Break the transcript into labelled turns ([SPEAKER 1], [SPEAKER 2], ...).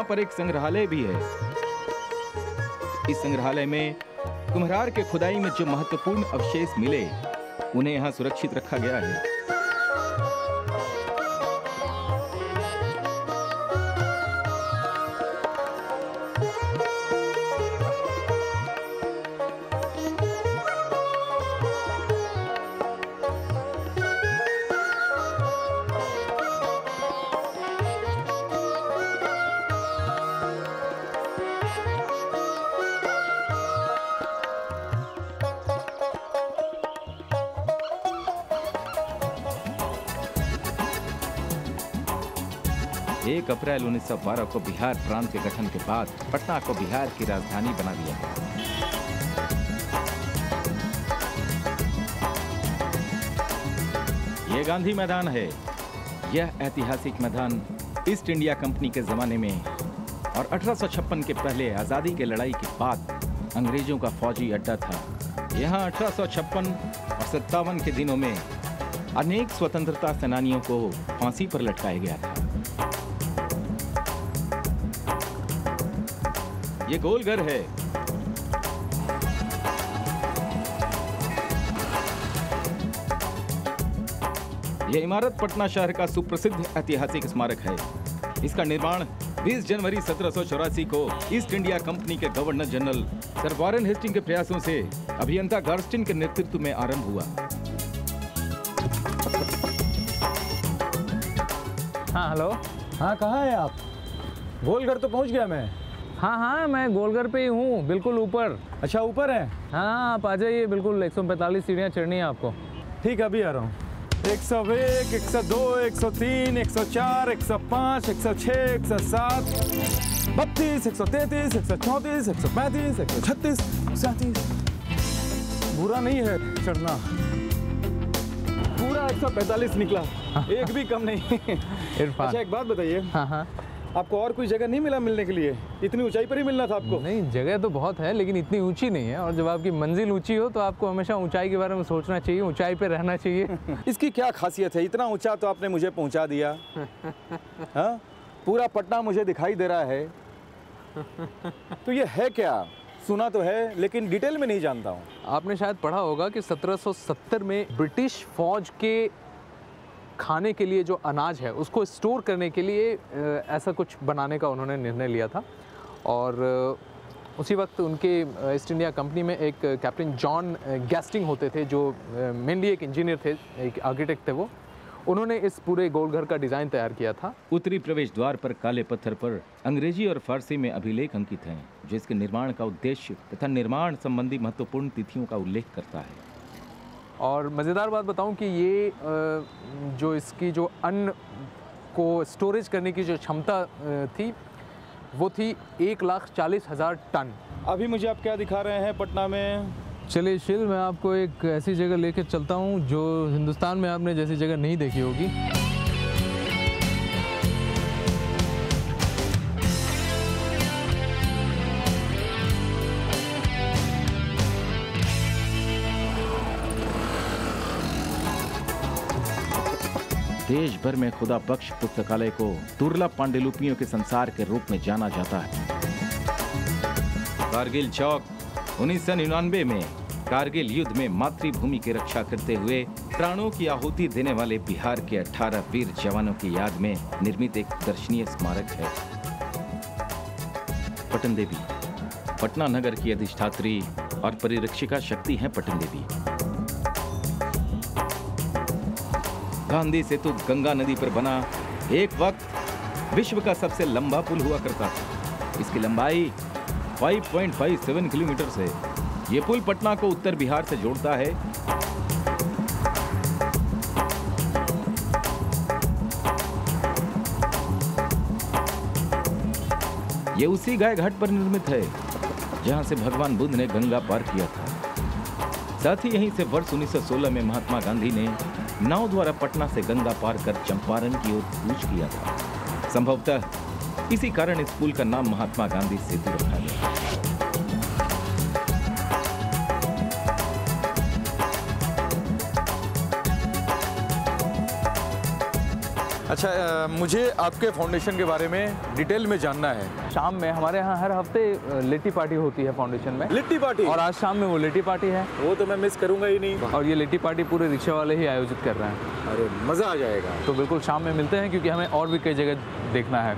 [SPEAKER 1] यहाँ पर एक संग्रहालय भी है। इस संग्रहालय में कुम्हार के खुदाई में जो महत्वपूर्ण अवशेष मिले उन्हें यहाँ सुरक्षित रखा गया है। एक अप्रैल 1912 को बिहार प्रांत के गठन के बाद पटना को बिहार की राजधानी बना दिया गया। यह गांधी मैदान है। यह ऐतिहासिक मैदान ईस्ट इंडिया कंपनी के जमाने में और 1856 के पहले आजादी की लड़ाई के बाद अंग्रेजों का फौजी अड्डा था। यहाँ 1856 और 57 के दिनों में अनेक स्वतंत्रता सेनानियों को फांसी पर लटकाया गया था। ये गोलघर है। यह इमारत पटना शहर का सुप्रसिद्ध ऐतिहासिक स्मारक है। इसका निर्माण 20 जनवरी 1784 को ईस्ट इंडिया कंपनी के governor general sir Warren Hasting के प्रयासों से अभियंता गार्स्टिन के नेतृत्व में आरंभ हुआ।
[SPEAKER 2] हाँ हेलो।
[SPEAKER 3] हाँ कहाँ है आप? गोलघर तो पहुँच गया मैं।
[SPEAKER 2] हाँ मैं गोलघर पे ही हूँ, बिल्कुल ऊपर।
[SPEAKER 3] अच्छा ऊपर है?
[SPEAKER 2] हाँ आप आ जाइए, बिल्कुल 145 सीढ़ियाँ चढ़नी है आपको।
[SPEAKER 3] ठीक है अभी आ रहा हूँ। 101, 102, 103, 104, 105, 106, 107, 32, 133, 134, 135, 136, 137। बुरा नहीं है चढ़ना, पूरा 145 निकला, एक भी कम नहीं। अच्छा एक बात बताइए,
[SPEAKER 2] हाँ
[SPEAKER 3] आपको और कोई जगह नहीं मिला मिलने के लिए? इतनी ऊंचाई पर ही मिलना था आपको?
[SPEAKER 2] नहीं, जगह तो बहुत है लेकिन इतनी ऊंची नहीं है, और जब आपकी मंजिल ऊंची हो तो आपको हमेशा ऊंचाई के बारे में सोचना चाहिए, ऊंचाई पे रहना चाहिए।
[SPEAKER 3] इसकी क्या खासियत है? इतना ऊंचा तो आपने मुझे पहुंचा दिया। हाँ पूरा पटना मुझे दिखाई दे रहा है, तो ये है क्या? सुना तो है लेकिन डिटेल में नहीं जानता हूँ।
[SPEAKER 2] आपने शायद पढ़ा होगा कि 1770 में ब्रिटिश फौज के खाने के लिए जो अनाज है उसको स्टोर करने के लिए ऐसा कुछ बनाने का उन्होंने निर्णय लिया था। और उसी वक्त उनके ईस्ट इंडिया कंपनी में एक कैप्टन जॉन गैस्टिंग होते थे, जो मेनली एक इंजीनियर थे, एक आर्किटेक्ट थे। वो उन्होंने इस पूरे गोलघर का डिज़ाइन तैयार किया था।
[SPEAKER 1] उत्तरी प्रवेश द्वार पर काले पत्थर पर अंग्रेजी और फारसी में अभिलेख अंकित हैं, जो इसके निर्माण का उद्देश्य तथा निर्माण संबंधी महत्वपूर्ण तिथियों का उल्लेख करता है।
[SPEAKER 2] और मज़ेदार बात बताऊं कि ये जो इसकी जो अन्न को स्टोरेज करने की जो क्षमता थी वो थी 1,40,000 टन।
[SPEAKER 3] अभी मुझे आप क्या दिखा रहे हैं पटना में?
[SPEAKER 2] चलिए शिल, मैं आपको एक ऐसी जगह लेकर चलता हूं जो हिंदुस्तान में आपने जैसी जगह नहीं देखी होगी।
[SPEAKER 1] देश भर में खुदा बख्श पुस्तकालय को दुर्लभ पांडुलिपियों के संसार के रूप में जाना जाता है। कारगिल चौक 1999 में कारगिल युद्ध में मातृभूमि की रक्षा करते हुए प्राणों की आहुति देने वाले बिहार के 18 वीर जवानों की याद में निर्मित एक दर्शनीय स्मारक है। पटन देवी पटना नगर की अधिष्ठात्री और परिरक्षिका शक्ति हैं। पटन देवी गांधी सेतु गंगा नदी पर बना एक वक्त विश्व का सबसे लंबा पुल हुआ करता था। इसकी लंबाई 5.57 किलोमीटर है। ये पुल पटना को उत्तर बिहार से जोड़ता है। ये उसी गाय घाट पर निर्मित है जहां से भगवान बुद्ध ने गंगा पार किया था। साथ ही यहीं से वर्ष 1916 में महात्मा गांधी ने नाव द्वारा पटना से गंगा पार कर चंपारण की ओर कूच किया था। संभवतः इसी कारण इस पुल का नाम महात्मा गांधी सेतु रखा गया।
[SPEAKER 3] अच्छा, मुझे आपके फाउंडेशन के बारे में डिटेल में जानना है।
[SPEAKER 2] शाम में हमारे यहाँ हर हफ्ते लिट्टी पार्टी होती है फाउंडेशन में।
[SPEAKER 3] लिट्टी पार्टी?
[SPEAKER 2] और आज शाम में वो लिट्टी पार्टी है।
[SPEAKER 3] वो तो मैं मिस करूंगा ही नहीं।
[SPEAKER 2] और ये लिट्टी पार्टी पूरे रिक्शा वाले ही आयोजित कर रहे हैं।
[SPEAKER 3] अरे मज़ा आ जाएगा।
[SPEAKER 2] तो बिल्कुल शाम में मिलते हैं, क्योंकि हमें और भी कई जगह देखना है।